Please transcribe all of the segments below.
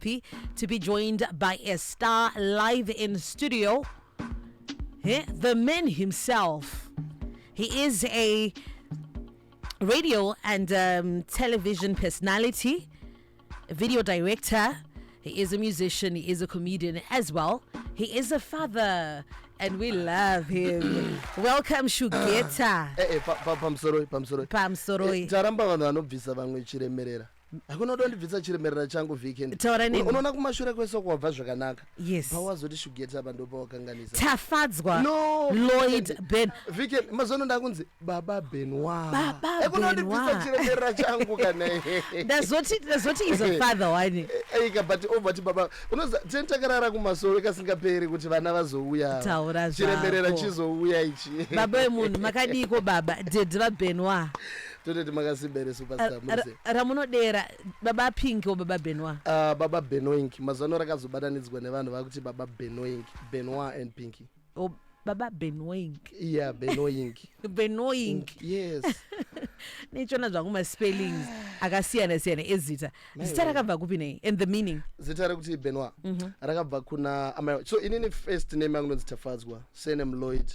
to be joined by a star live in studio. The man himself. He is a radio and television personality, a video director. He is a musician. He is a comedian as well. He is a father, and we love him. Welcome, Shugeta. Pamsoroi. Akuna ndondibvisa chiremerera changu weekend. Unoona kumashure kweso kwabva zvakanaka. Yes. Pawazoti Shugeta bandopa wakanganisa. Tafadzwa. No. Lloyd Ben. Weekend mazono ndakunzi baba Benwa. Baba Akuna ndibvisa chiremerera changu kana. That's what is a father wani. Eka but over ti baba. Unoza tentakarara kumasoro kasingaperi kuti vana vazouya. Taura chiremerera chizouya ichi. Baba emunhu makadiko baba dedra Benwa. Toteti makasibere superstar muze. Ramunodera baba Pink or baba Benwa. Baba Benoink mazano rakazobatanidzwa nevanhu vakuti baba Benoink, Benwa and Pinky. Oh baba Benoink. Yeah, Benoink. Benoink. Yes. Nechona zvanguma spellings akasiyana siyana ezita. Zita rakabva kupi nei and the meaning. Zita rakuti Benwa. Rakabva kuna so inini first name yangu nonzi Tafadzwa, surname Lloyd,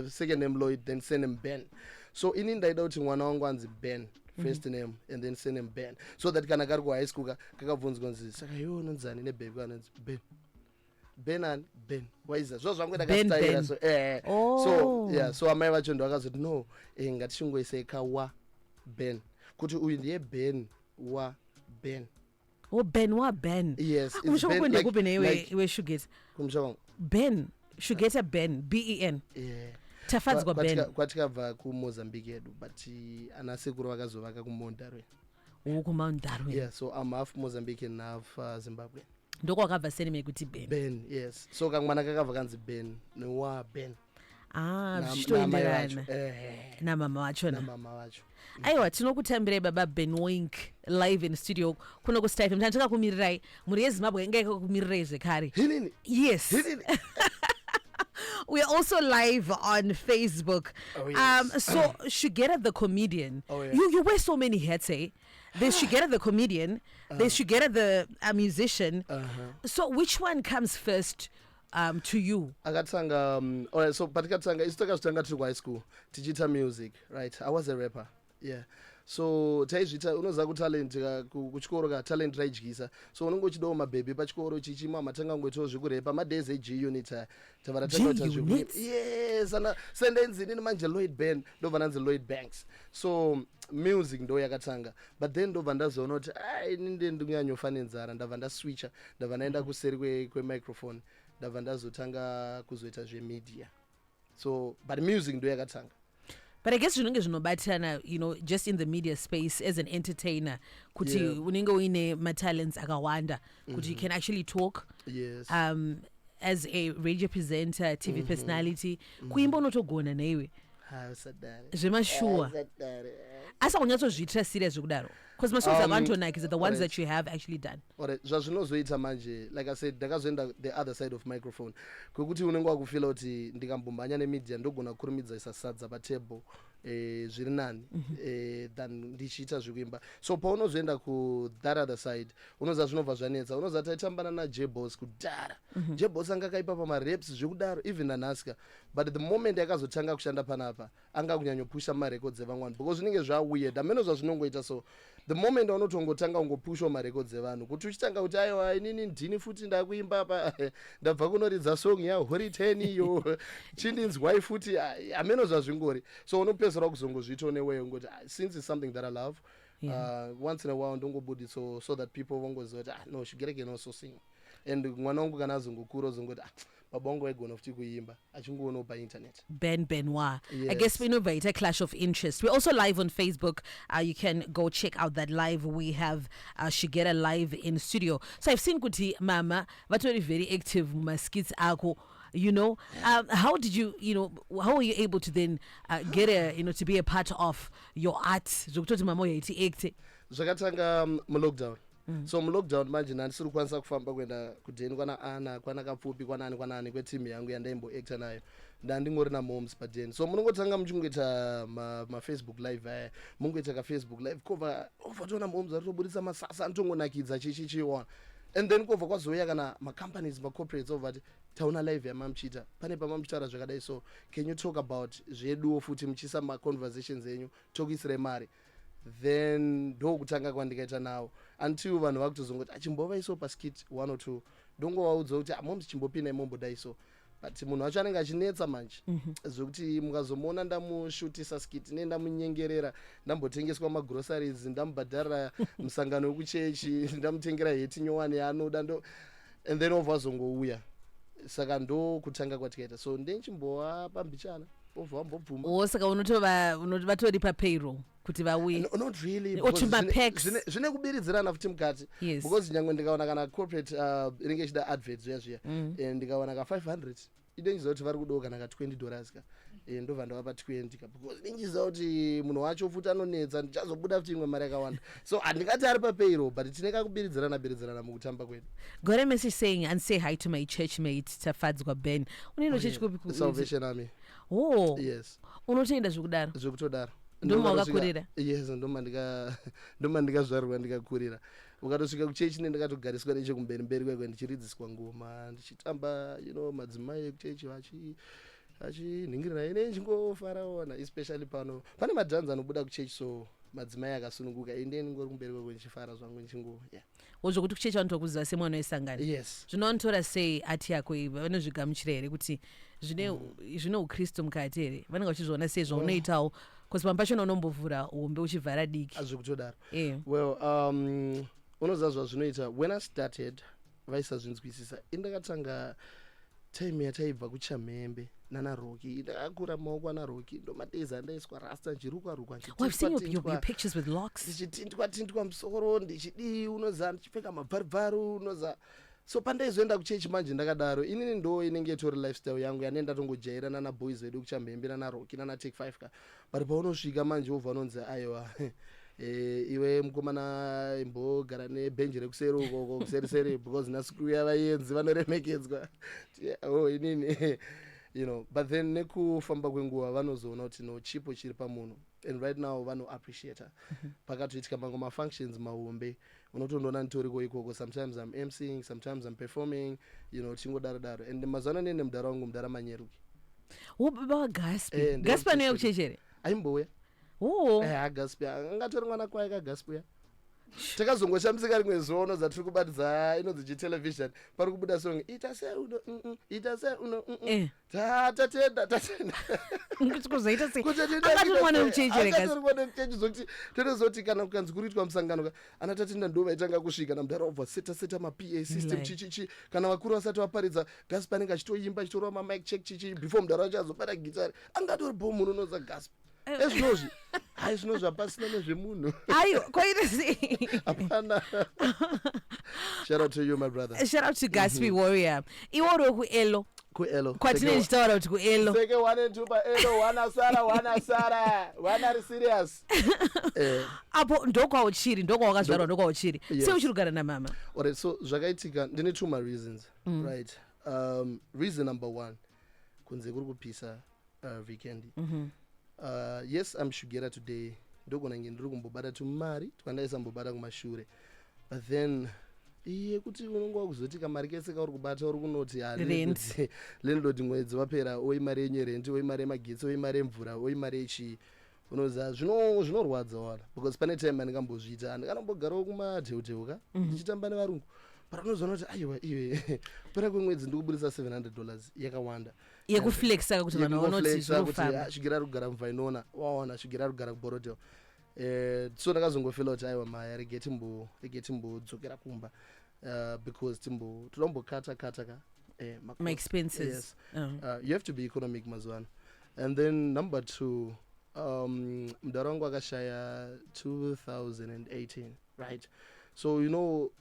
second name Lloyd, then surname Ben. So inini ndaida kuti mwana wangu anzi Ben. First name and then surname Ben. So that kana kari ku high school kakabvunzwa nzi saka iwe unonzani nebaby anonzi Ben. Ben. Why is that? So zvangu ndakastayira so So yeah, so amai vacho ndo vakazoti no ngatishongoisei kawa Ben. Kuti uyu ndiye Ben wa Ben. Oh Benwa Ben. Yes. Kumshoko kwende kupi newe Shugeta. Kumshoko. Ben. Shugeta Ben. Ben. Yeah. Tafadzwa Ben. Kwatikabva kuMozambique edu but anasekuru vakazovaka kuMondarwe. KuMondarwe. Yeah, so I'm half Mozambican and half Zimbabwe. Ndoko wakabva surname kuti Ben. Ben, yes. So kamwana kakabva kanzi Ben nowa Ben. Zvichitoenderana na mama vachona. Aiwa tinokutambirai baba Benoink live in studio kuno kuStar FM. Takakumirirai muri yeZimbabwe ngaikakumirirai zvekare. Yes. We are also live on Facebook. Oh, yes. So Shugeta the comedian. Oh, yeah. You wear so many hats, eh? There's Shugeta the comedian. There's Shugeta the musician. So which one comes first to you? Akatanga alright, so patikatanga isitokazvitanga tiri high school tichiita music, right? I was a rapper. Yeah. So taizvita unoziva kutalent kuchikoro ka talent raidyisa. So unenge uchidawo mabhebhi pachikoro chichimwa matanga ngoitawo zvekurepa madays eG unit tavara takaita zvekurepa. Yes, ana sendenzini manje Lloyd Ben ndobva nanzi Lloyd Banks. So music ndo yakatanga but then ndobva ndazoona kuti inini ndinyanyofa nenzara ndabva ndaswitcha ndabva ndaenda kuseri kwemicrophone ndabva ndazotanga kuzoita zvemedia. So but music ndo yakatanga. But I guess zvinenge zvinobatana, you know, just in the media space as an entertainer, kuti unenge uine matalents akawanda, kuti you can actually talk. Yes. As a radio presenter, TV personality, kuimba unotogona naiwe. Zvemashuwa. Asa kunyatsozviitira serious zvekudaro. Because most of the vantonakis are the ones that you have actually done. Alright, zvazvinozoita manje, like I said, ndakazoenda the other side of microphone. Kwekuti unenge wakufila kuti ndikambombanya nemedia ndogona kurumidza sadza patable zviri nani than ndichiita zvekuimba. So paunozoenda ku that other side, unoza zvinobva zvanetsa. Unoza taitambana na J-Boss kudhara. J-Boss anga kaipa pama raps zvekudaro even nanaska. But the moment yakazotanga kushanda panapa, anga kunyanyopusha ma records evamwana because zvinenge zvaweird. Ameno zvazvinongoita so the moment unotongotanga ungopusha ma records evanhu kuti uchitanga kuti aiwa inini ndini futi ndakuimba apa ndabva kunoridza song ya Hori 10 iyo chindinzwai futi ameno zvazvingori. So unopesera kuzongozviita neweyo ngoti since it's something that I love, once in a while ndongobudi so that people vongozoti no Shugeta can also sing. And mwana wangu kana azongokura zongoti baba wangu aigona futi kuimba achingoonawo pa internet. Benwa. Yes. I guess we invite a clash of interest. We're also live on Facebook. You can go check out that live. We have Shugeta live in studio. So I've seen kuti mama vatori very active skits ako. You know, how did you how were you able to then get to be a part of your art? Zvokutoti mama yaiti act. Zvakatanga mu-lockdown. So mu-lockdown manje ndisiri kwanisa kufamba kwenda kudeni kwana ana kwana kapfupi kwanani kweteam yangu yandaimbo actor nayo ndandingori na moms padeni. So munongotanga muchingoita ma Facebook live mungoita ka Facebook live cover overtona moms aritoburitsa masasa antongonakidza chichichiwana and then kobva kwazouya kana macompanies macorporates over kuti tauna live yamamuchita pane pamamuchitaura zvakadai, so can you talk about zveduwo futi muchiisa maconversations enyu tokuisire mari, then ndokutanga kwandikaita nawo until vanhu vakutozongoti achimbovaiso paskit 1 or 2 ndongovaudza kuti amombs chimbopinda imombodaiso, but munhu wacho anenge achinetsa manje zvokuti mukazomuona ndamushutisa skit ne ndamunyengerera ndambotengeswa magroceries ndamubhadharira musangano wekuchechi ndamutengera heti nyowani yaanoda and then obva azongouya, saka ndokutanga kwatikaita, so ndenchimbova pambichana obva wambobvuma. Saka unotova vatori papayroll kuti vauye? Not really, zvine kubiridzirana futi mukati, because nyangwe ndikaona kana corporate inenge ichida advert zviya ndikaona ka 500 idenjiza kuti vari kudoka kana ka $20 ka ndobva ndavapa 20 ka, because denjiza kuti munhu wacho futi anonetsa ndichazobuda futi imwe mari yakawanda, so handingati ari papayroll, but tineka kubiridzirana mukutamba kwedu. Got a message saying and say hi to my church mate Tafadzwa Ben. Unoenda church kupi? Salvation Army. Yes. Unotoenda zvekudaro? Zvekutodaro. Ndoma wakakurira? Yes, ndoma ndikazvarwa ndikakurira. Ukatosvika kuchechi ndikatogariswa nechekumberi kwekwe ndichiridziswa ngoma ndichitamba, madzimai ekuchechi achinhingirira ine chingofaraona, especially pane madhanza anobuda kuchechi, so madzimai akasununguka indeni ngori kumberi kwekwe ndichifara zvangu nichingo wozvokuti kuchechi vanotokuziva semwana wesangano. Yes. Zvinonotora sei ati yako ivi vanozvigamuchira here kuti zvine ukristu mukati here, vanenge vachizviona sei zvaunoitawo, because pamwe pacho unombovhura hombe uchivhara diki? Azvikutodaro. Well, unoziva zvazvinoita, when I started vaisazvinzwisisa indakatanga time yataibva kuchamhembe nanaroki, ndakakura maoko anaroki ndomadezi andaiswa rasta nchirukwarukwa I've seen your pictures with locks, ndichitintwa musoro ndichidii, unoza ndichipfeka mabharibharu, unoza. So pandaizoenda kuchechi manje ndakadaro, inini ndo inenge itori lifestyle yangu yane ndatongojairana naboys vedu kuchamhembe nanaroki nanatake 5 ka, but paunosvika manje obva anonzi aiwa iwe mukomana imbogara nebhenji rekuseri ukoko kuseriseri because nasikuya vaenzi vanoremekedzwa inini but then nekufamba kwenguva vanozoona kuti no chipo chiri pamunhu, and right now vanoappreciata. Pakatoitika mango mafunctions mahombe unotondoona nditoriko ikoko, sometimes I'm emceing, sometimes I'm performing, tingodaro, and mazana nene mudara wangu mudara manyeruki. Baba waGaspi? Gaspi anoya kuchechere? Aimbouya. Gaspi angatori mwana kwaye kaGaspi. Takazongoshamisika rimwe zuva unoza tiri kubatidza inonzi chitelevision pari kubuda song ita se uno tatenda kuzoita sei akatori mwana wemuchechi zokuti tinozoti kana kukanzi kuriitwa musangano ana tatenda ndo vaitanga kusvika namudhara obva seta mapa system chichichi, kana vakuru vasati vaparidza Gaspi anenge achitoimba achitorwa mamic check chichi before mudhara wacho azobata gitari angatori bo munhu unoza Gaspi ezvinozvi zvinozvi hapasina nezvemunhu ayo kwaita sei hapana. Shout out to you my brother. Shout out to Gaspi Warrior. Iworo kuelo kwatine chitaura kuti kuelo seke 1 and 2 paelo wana serious apo ndokwauchiri ndokwawakazvarwa ndokwauchiri sei uchiri kugara namama? Alright, so zvakaitika ndine 2 reasons. Right. Reason number 1 kunze kuri kupisa weekend. Yes, I'm Shugeta today. Ndogona nge ndiri kumbobata tumari twandaisambobata kumashure, but then kuti unonga kuzoti kamari kese kauri kubata uri kunoti landlord mwedzi wapera oi mari yenyerenti, oi mari yemagetsi, oi mari yemvura, oi mari yechi, unoza zvinorwadza wala, because pane time andikambozviita andikanombogarawo kumadheudheuka ndichitamba nevarungu, but unozoona kuti aiwa iwe pera kwemwedzi ndikubudisa $700 yakawanda yekuflexa kuti vanhu vaonoti zvinofamba. Shugeta ari kugara muvhainona waona Shugeta ari kugara kuborodel, so ndakazongofila kuti aiwa maya rege timbodzokera kumba because toda kumbokata ka my expenses. Yes. You have to be economic mazwana. And then number 2, mudhara wangu akashaya 2018, right? So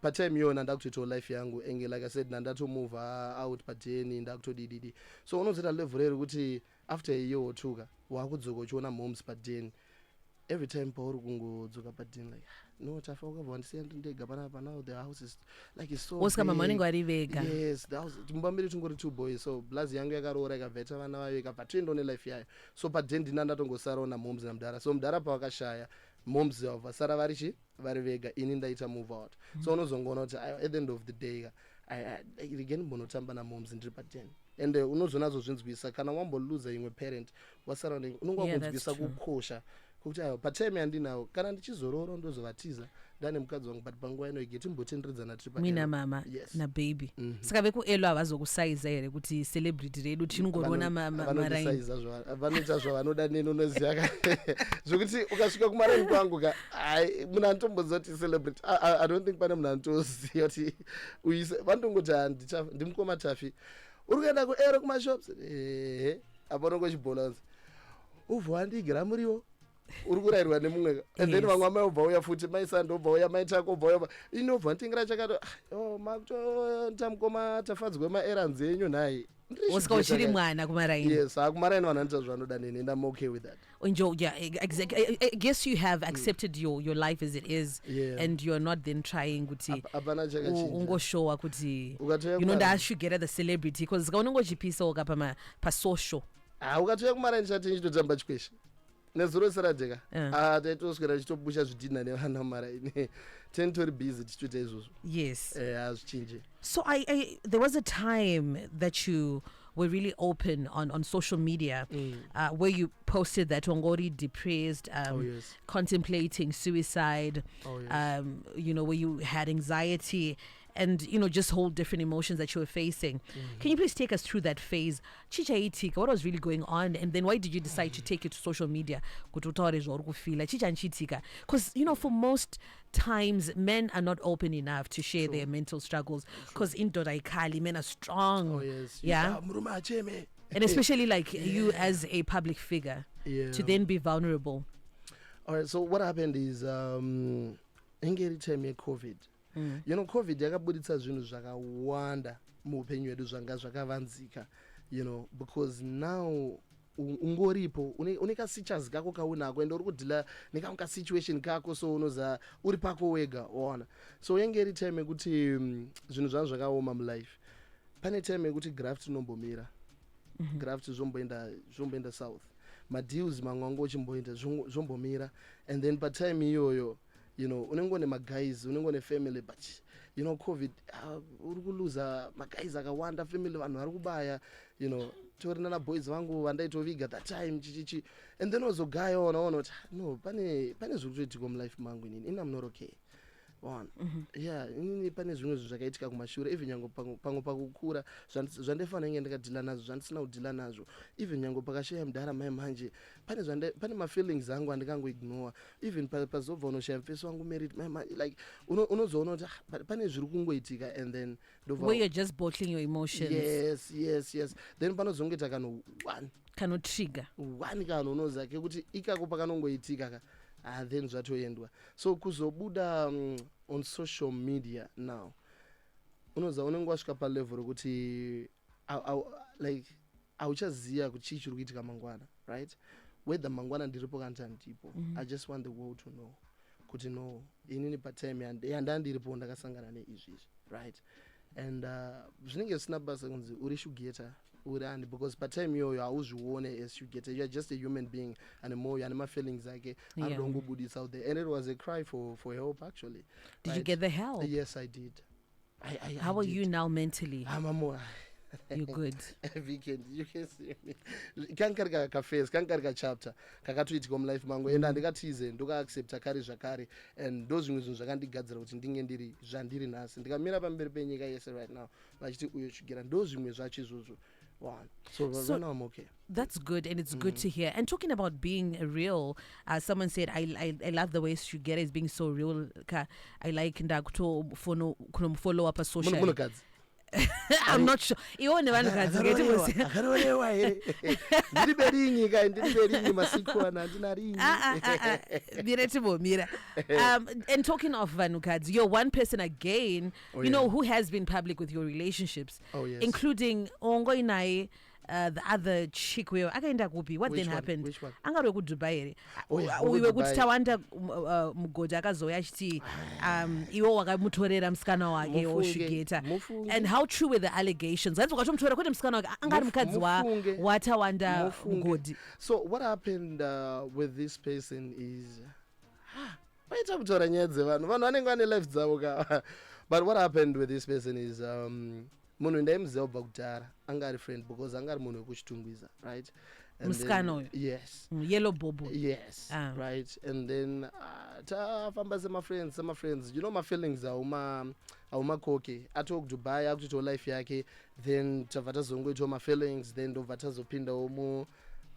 patime yona ndakutoita life yangu enge like I said ndandatomove out padeni ndakutodididi, so unozoita level reri kuti after a year or 2 wakudzoka uchiona moms padeni, every time pauri kungodzoka padeni like no tafa ukabva wandisiya ndega panapa, now the house is like it's so osika mama vanenge vari vega. Yes, the house timbambiri tungori 2 boys, so blazi yangu yakaroora ikabveta vana vayo ikabva toendone life yayo, so padeni ndina ndatongosarawo namoms namudhara, so mudhara pawakashaya moms yavo vasara vari vega, ini ndaita move out. So unozongoona kuti at the end of the day again mbonotamba namoms ndiri pa10 and unozonazo zvinzwisa kana wamboluza imwe parent wasara unongokunzwisa kukosha kuti ayo patime yandinawo kana ndichizororo ndozovatiza ndane mukadzi wangu but panguva inoige timbotenderedzana tiri mina mama nababy saka vekuelo havazokusaiza here kuti celebrity redu tinongorona vanoita zvavanoda neni unoziva zvokuti ukasvika kumaraini kwangu munhu anotombozoti celebrity I don't think pane munhu anotoziva kuti uise vanotongoti ndimukoma Tafi uri kuenda kuero kumashops apa unongochibhonanza uvha wandigira muriwo uri kurayirwa nemumwe and then vamwe maobva uya futi maisando obva uya maitako obva uya inobva ntingira chakato makutamukoma tafadzwe maerrands enyu nhai wasika uchiri mwana kumaraini. Yes, kumaraini vanhu anoita zvavanoda neni and I'm okay with that. Enjoy, yeah, exactly. I guess you have accepted your life as it is, and you're not then trying kuti ungoshowa kuti ndashugeta the celebrity because unongochipisa uka pa social. Ukatoya kumaraini chati nchitotamba chikwesha nezuro saradheka taitoswera chitobusha zvidhina nevana maraini tori busy tichitoita izvozvo. Yes, hazvichinje. So there was a time that you were really open on social media where you posted that ungori depressed, contemplating suicide, where you had anxiety and just whole different emotions that you were facing. Can you please take us through that phase? Chichaitika, what was really going on, and then why did you decide to take it to social media? Because for most times men are not open enough to share their mental struggles because in Dodaikali men are strong. And especially like you as a public figure to then be vulnerable. All right, so what happened is ingeri time COVID. COVID yakabuditsa zvinhu zvakawanda muupenyu hwedu zvanga zvakavanzika, because now ungoripo une kasichas kako kaunako ende uri kudhila nekamwe kasituation kako, so unoza uri pako wega waona. So yengeri time yekuti zvinhu zvangu zvakaoma mulife. Pane time yekuti graft inombomira, graft zvomboenda south, madeals mamwe angu ochimboenda zvombomira, and then patime iyoyo unenge ne magays, unenge ne family, but COVID uri kuluza magays akawanda, family vanhu vari kubaya, torina na boys vangu vandaitoviga that time chichichi, and then ozogaya ona no pane zviri kutoitika mulife mangu inini I'm not okay. Inini pane zvimwe zvinhu zvakaitika kumashure, even nyango pamwe pakukura zvandefanira kunge ndikadhila nazvo zvandisina kudhila nazvo, even nyango pakashaya mudhara mai manje pane mafeelings angu andikangoignore, even pazobva unoshaya mufesi wangu married like unozoona kuti pane zviri kungoitika, and then where you're just bottling your emotions. Yes, then panozongoita kanotrigger one unoza kuti ikako pakanongoitika then zvatoendwa. So kuzobuda on social media now unoza unenge wasvika palevel rokuti like auchaziya kuti chii chiri kuitika mangwana, right? Whether mangwana ndiripo kana ndandipo, I just want the world to know kuti no inini patime yandandiripo ndakasangana neizvi, right? And zvinenge zvisina basa kunzi uri Shugeta urani, because patime iyoyo hauzvione as Shugeta, you are just a human being and more and feelings ake anongobudisa out there, and it was a cry for help actually. Did you get the help? Yes, I did. How are you now mentally? I'm more you're good. Every weekend you can see me kankarika kaphase kankarika chapter kakatoitika mulife mangu, and andikatize ndokaaccepta kare zvakare, and ndo zvimwe zvinhu zvakandigadzira kuti ndinge ndiri zvandiri nhasi ndikamira pamberi penyika yese right now vachiti uyo Shugeta, ndo zvimwe zvacho izvozvo. So right now I'm okay. That's good, and it's good to hear. And talking about being real, someone said, I love the way Shugeta is being so real. I like ndakuto follow up a social. I'm not sure. And talking of Vanukads, you're one person again, who has been public with your relationships, including Ongoinai. The other chick where akaenda kupi, what then happened? Which one? Angaro ku Dubai. We were good tawanda mugoja akazoya chiti iwo wakamutorera musikana wake Shugeta. And how true were the allegations? That's what mutorera kwete musikana wake angari mukadzi watawanda mugodi. So what happened with this person is paita kutora nyaya dzevanhu vanenge vane life dzavo ka. But what happened with this person is munhu ndaimuziva kubva kudhara anga ari friend because anga ari munhu wekuchitungwiza, right? Muskano. Yes. Yellow bobo. Yes. Right. And then tafamba sema friends. You know my feelings auma koke. Atok Dubai akuchito life yake. Then tavata zongoito my feelings. Then dovata zopinda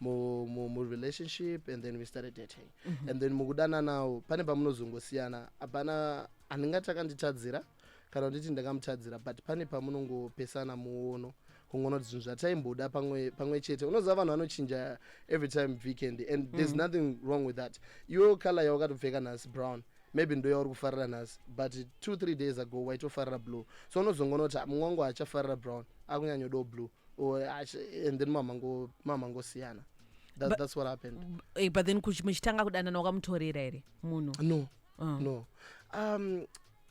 mu relationship, and then we started dating. And then mukudana now pane pamunozongosiyana apana andingataka nditadzira kana nditi ndakamutadzira, but pane pamunongopesana muono kungoona kuti zvinhu zvataimboda pamwe chete. Unoziva vanhu vanochinja every time weekend, and there's nothing wrong with that. Your color yawakatopfeka nhasi brown, maybe ndo yauri kufarira nhasi, but 2-3 days ago waitofarira blue. So unozongoona kuti mumwe wangu achafarira brown akunyanyodawo blue, and then mamangosiyana. That's what happened. But then muchitanga kudanana wakamutorera here munhu? No.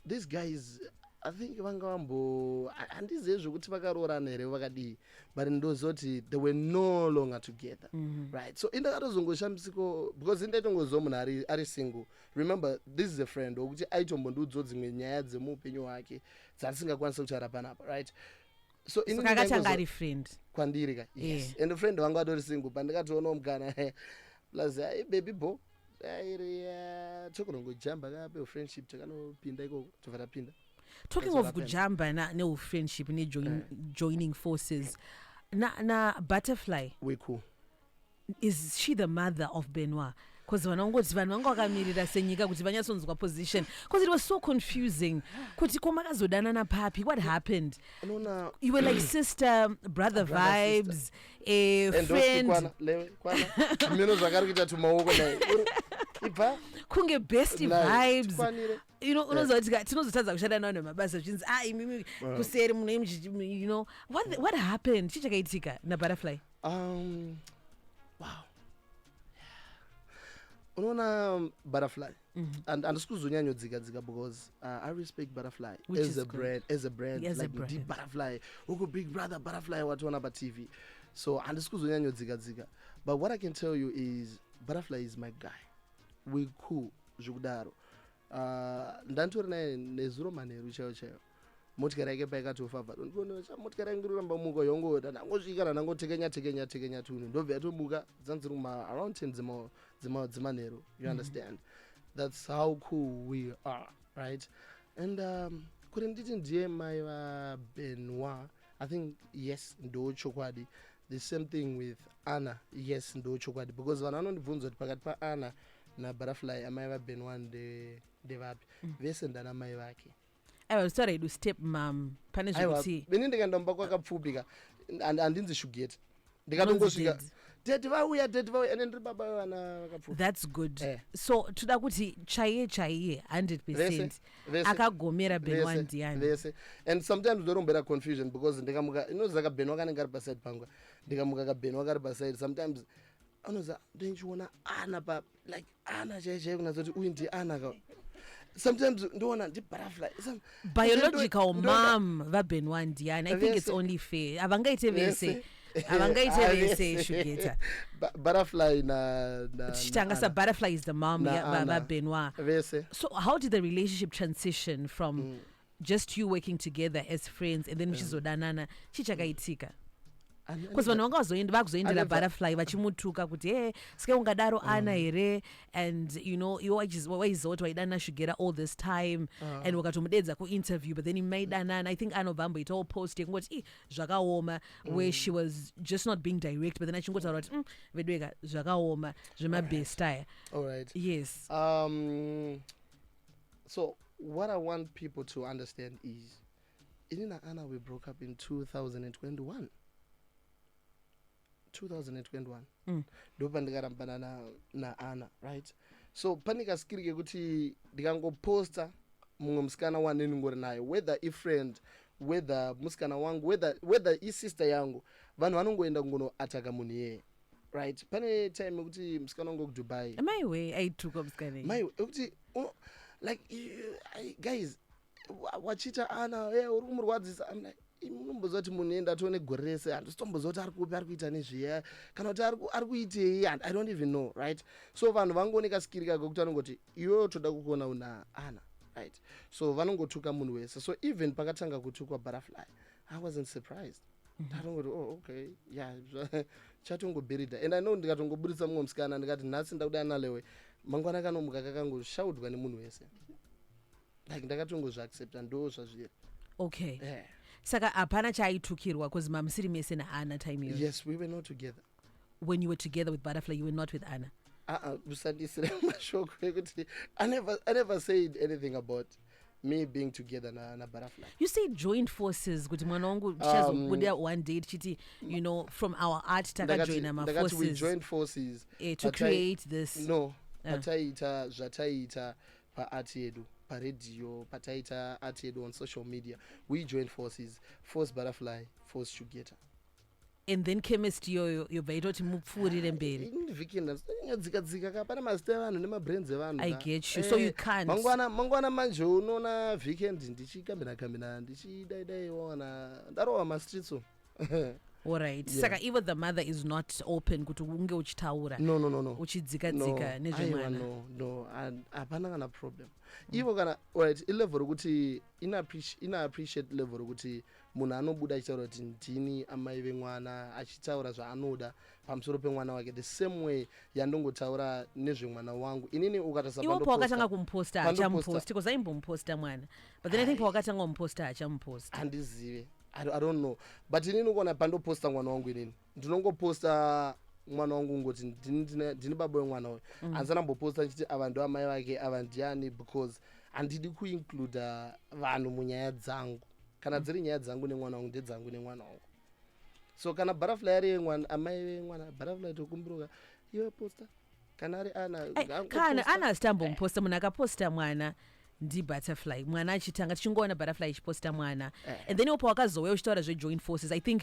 These guys, I think vangavambo handizivi zvokuti vakarorana here vakadii, but ndozoti they were no longer together. Right? So indakatozongoshamisiko because indaitongozwa munhu ari single. Remember, this is a friend wokuti aitombondiudzawo dzimwe nyaya dzemuupenyu hwake dzasingakwanisa kutaura panapa, right? So kakatanga ari friend kwandiri ka. Yes. And friend wangu atori single, pandikatoona mukana plus baby bo tokonongojamba kape friendship takanopinda ikoko tobva tapinda. Talking of kujamba ne friendship ne joining forces na Butterfly, we cool. Is she the mother of Benoit? Because vanhu vakamirira senyika kuti vanyatsonzwa position, because it was so confusing kuti komakazodana papi, what happened? You were like sister brother vibes, a friend mino zvakari kuita tumaoko dai ibva kunge best vibes. You know, tinozotadza kushanda nawo nemabasa zvinzi imimi kuseri munhu, you know, what happened? Chichakaitika na Butterfly? Wow. Unaona Butterfly, and andisikudzonyanyadzika because I respect Butterfly as a brand, like deep Butterfly, big brother Butterfly watuona pa TV. So andisikudzonyanyadzika, but what I can tell you is Butterfly is my guy. We cool zvekudaro. Ndantori naye nezuro manheru chaiwo. Motikari yake paikatofa bva ndikuona motikari yangu iramba muka yongoda nangosvika nangotekenya tunu ndobva yatomuka dzanziri around 10 dzimanheru. You understand? That's how cool we are, right? And kuti nditi ndiye mai vaBenoit, I think yes ndo chokwadi. The same thing with Anna, yes ndo chokwadi, because vanhu vanondibvunza kuti pakati paAnna na Butterfly amai vaBenoit ndevapi? Vese ndana mai vake. I was sorry to step mom pane zvekuti beni ndikaenda mumba kwakapfupika andinzi Shugeta ndikatongosvika deti vauya ene ndiri baba vana vakapfupa. That's good. So toda kuti chaiye 100% akagomera Benoit ndiani vese. And sometimes ndorombera confusion because ndikamuka inozaka Benoit kanenge ari paside pangu, ndikamuka ka Benoit kari paside, sometimes anoza ndochiona Anna pa like Anna chaiye kunazoti uyu ndi Anna ka. Sometimes ndona ndi Butterfly. Biological mom vaBenoit ndiani. I think it's only fair. Avangaite vese Shugeta. Butterfly na Chitanga Butterfly is the mom vaBenoit. So how did the relationship transition from just you working together as friends and then muchizodanana chichakaitika? Because vanhu vakuzoendera Butterfly vachimutuka kuti sike ungadaro Anna here, and you know waizoti waidana Shugeta all this time and wakatomudedza ku-interview, but then imaidana, and I think Anna vamboitawo post yekungoti zvakaoma where she was just not being direct, but then achingotaura kuti vedweka zvakaoma zvemabest aya. All right. Yes. So what I want people to understand is Inina and Anna, we broke up in 2021. Ndopa ndikarambana na Anna, right? So panikasikirike kuti ndikangoposta mumwe musikana waneni ngori naye, whether i friend, whether musikana wangu, whether i sister yangu, vanhu vanongoenda kungono ataka munhu yeye, right? Pane time kuti musikana wangu kuDubai my way aituka musikana my way kuti like guys, wachita ana uri kumurwadzisa. I'm like, munombozoti munhu enda tione gore rese handisitomboziva kuti ari kupi, ari kuita nezviya kana kuti ari kuitei, and I don't even know, right? So vanhu vangooneka skirika kwekuti vanongoti iwewe toda kukuona una ana, right? So vanongotuka munhu wese. So even pakatanga kutukwa butterfly, I wasn't surprised. Ndatongoti okay, yeah, chatongobirida. And I know ndikatongobudisa mumwe musikana ndikati nhasi ndakuda analewe, mangwana kanomuka kakangoshaudwa nemunhu wese. Like ndakatongozviaccepta ndo zvazviri. Okay. Yeah. Saka hapana chaitukirwa because mamusiri mese naAnna time hiyo. Yes, we were not together. When you were together with Butterfly, you were not with Anna. I never said anything about me being together na Butterfly. You say joined forces kuti mwana wangu chazobuda one day chiti, you know, from our art taka join ama forces. We joined forces to create this. No, pataita zvataita pa art yedu, pa radio, pataita art yedu on social media. We joined forces, force Butterfly, force Shugeta. And then chemist yo baitoti mupfuurire mberi. Dzika kapana mazita evanhu nemabrains evanhu. I get you. So you can't. Mangwana manje unoona weekend ndichikambina ndichidaiwana ndarowa mastreets. All right. Yeah. Saka even the mother is not open kuti unge uchitaura. No. Uchidzika nezvemwana. No. Hapana kana problem. Ivo kana alright, ilevel rokuti ina appreciate level rokuti munhu anobuda achitaura kuti ndini amai vemwana achitaura zvaanoda pamusoro pemwana wake the same way yandongotaura nezvemwana wangu. Inini ukatasa pando iwo pakatanga kumposta achamuposta because aimbomposta mwana, but then I think pakatanga kumposta achamuposta handizive. I don't know, but inini ukona pando posta mwana wangu inini ndinongoposta mwana wangu ngoti ndini baba wemwana uyu hanzana mboposta nchiti ava ndo amai vake ava ndiani, because handidi kuinclude vanhu munyaya dzangu. Kana dziri nyaya dzangu nemwana wangu ndedzangu nemwana wangu. So kana Butterfly ari amai vemwana, Butterfly tokumburuka iwe posta. Kana ari kana Anna stambomposta munhu akaposta mwana ndi Butterfly, mwana achitanga tichingoona Butterfly achiposta mwana, and then ipo wakazouya uchitaura zvejoint forces. I think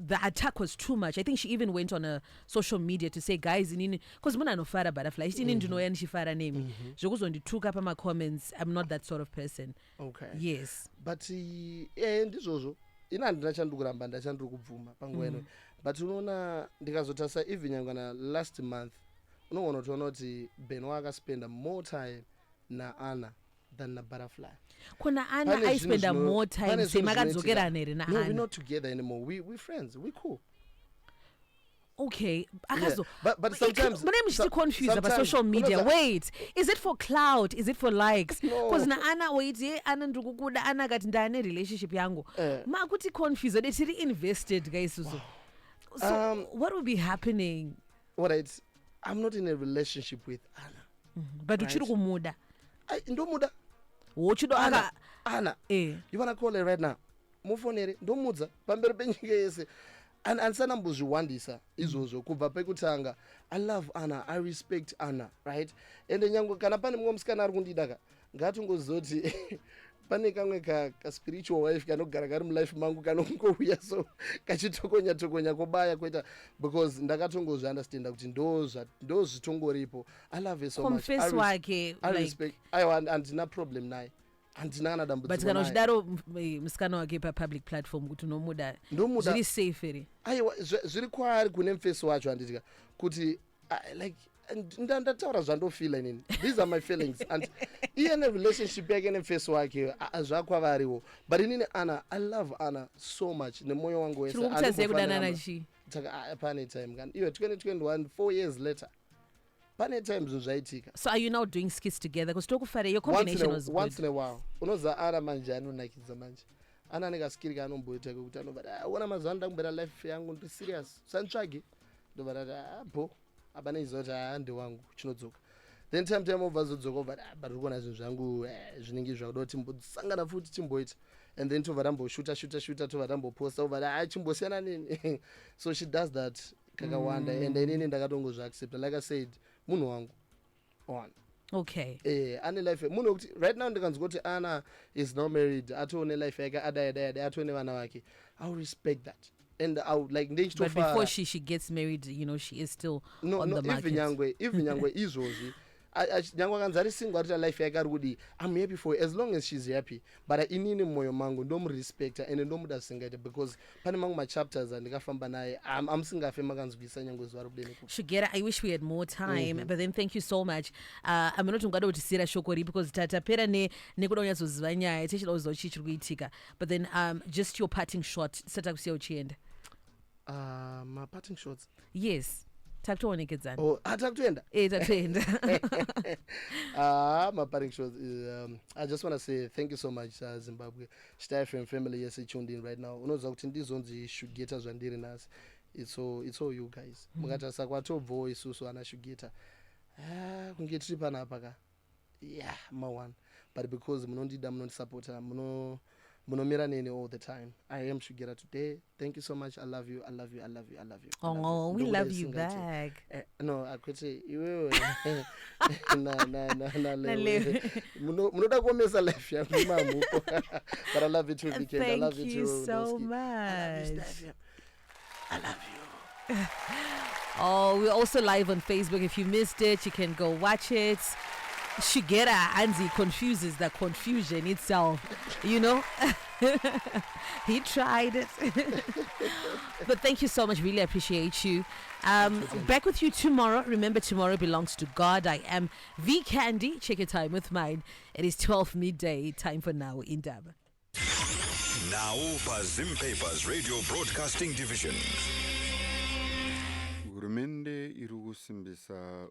the attack was too much. I think she even went on a social media to say guys inini, because munhu anofara Butterfly chiti inini ndinoya ndichifara nemi zvokuzondituka pamacomments. I'm not that sort of person. Okay. Yes, but ndizvozvo ina handina chandikuramba ndachandiri kubvuma panguva ino, but unoona ndikazotasa even nyangwana last month unoona kuti Benwa akaspenda more time na Anna than na Butterfly. Kuna Anna I spend more time semakadzokera nere na Anna. No, we're not together anymore. We're friends. We're cool. Okay, yeah. But sometimes I'm still confused about social media. Wait, is it for clout? Is it for likes? Because na Anna wait, Anna ndikukuda Anna kati ndane relationship yangu. Ma kuti confused. They really invested, guys. Wow. So what will be happening? What I'm not in a relationship with Anna. But uchiri kumuda. Ndo muda. Wochido Anna. You wanna call her right now? Mufonere ndo mudza pamberi penyika yese. And ansana mbozviwandisa izvozvo kubva pekutanga. I love Anna, I respect Anna, right? And nyango kana pane mumwe musikana ari kundida ngatingozoti pane kamwe ka spiritual wife kanogara kari mulife mangu kanongouya so kachitokonya kobaya kuita, because ndakatongozvi understand kuti ndo zvitongoripo. I love her so much. Confess wake I respect. Handina problem naye. But kana uchidaro musikana wake pa public platform kuti nomuda zviri safe ere? Aiwa zviri kwaari kune mfesi wacho handitika kuti like ndataura zvandofila inini. These are my feelings. And iyene relationship yake nemfesi wake zvakwavari. But inini Anna, I love Anna so much nemoyo wangu wese. Chirikutaziya kudanana chi? Pane time kan iwe 2021 4 years later. Pane times zvaitika. So are you now doing skits together? Because tokufare your combination was good. Once in a while. Unoza Anna manje anonakidza manje. Anna neka skiri kanomboita kuti anobata ona mazanda kumbera life yangu ndi serious. Santsvagi. Ndobata bo abane izota ndi wangu chinodzoka. Then time over zodzoka but ukona zvinhu zvangu zvinenge zvakadoti timbosangana futi timboita. And then tovarambo shoot tovarambo posta over chimbosiyana nini. So she does that kakawanda and inini ndakatongozvi accept. Like I said, munhu wangu on. Okay. Ane life munhu kuti right now ndikanzwa kuti Anna is now married, atone life yake adaya atone vana vake. I will respect that. And I would like but before she gets married, you know, she is still on the market. Even nyangwe izvozvi nyangwa kanzari single ari life yake ari kudi I'm happy for her as long as she's happy but inini moyo mangu ndomurespecta and ndomudasingaita because pane mangu machapters andikafamba naye amsingafe makanzwisa nyangwe zuva rokudeni Shugeta, I wish we had more time, but then thank you so much. I'm not going to see shokori because tatapera nekuda kunyazoziva nyaya tichida kuziva chii chiri kuitika, but then just your parting shot sata kusiya uchienda. My parting shots. Yes. Takutoonekedzana. Oh, takutoenda. Takutoenda. My parting shots is I just want to say thank you so much Zimbabwe. Stay FM family yes tuned in right now. Unoza kuti ndizonzi Shugeta zvandiri nasi. It's all you guys. Mukatasa kwatobvo isusu ana Shugeta. Kunge tiri panapa ka. Yeah, my one. But because munondida munondisupporta munomira nene all the time. I am Shugeta today. Thank you so much. I love you. I love you. I love you. I love you. Oh, we love you back. No, I could say iwewe. Munoda kuomesa life yangu mamu. But I love you too, weekend. I love you too. Thank you so much. I love you. Oh, we're also live on Facebook. If you missed it, you can go watch it. Shugeta Anzi confuses the confusion itself, you know. He tried it. But thank you so much. Really appreciate you. Back with you tomorrow. Remember, tomorrow belongs to God. I am V Candy. Check your time with mine. It is 12 midday. Time for Now in Dab. Now, Zim Papers Radio Broadcasting Division. Hurumende iri kusimbisa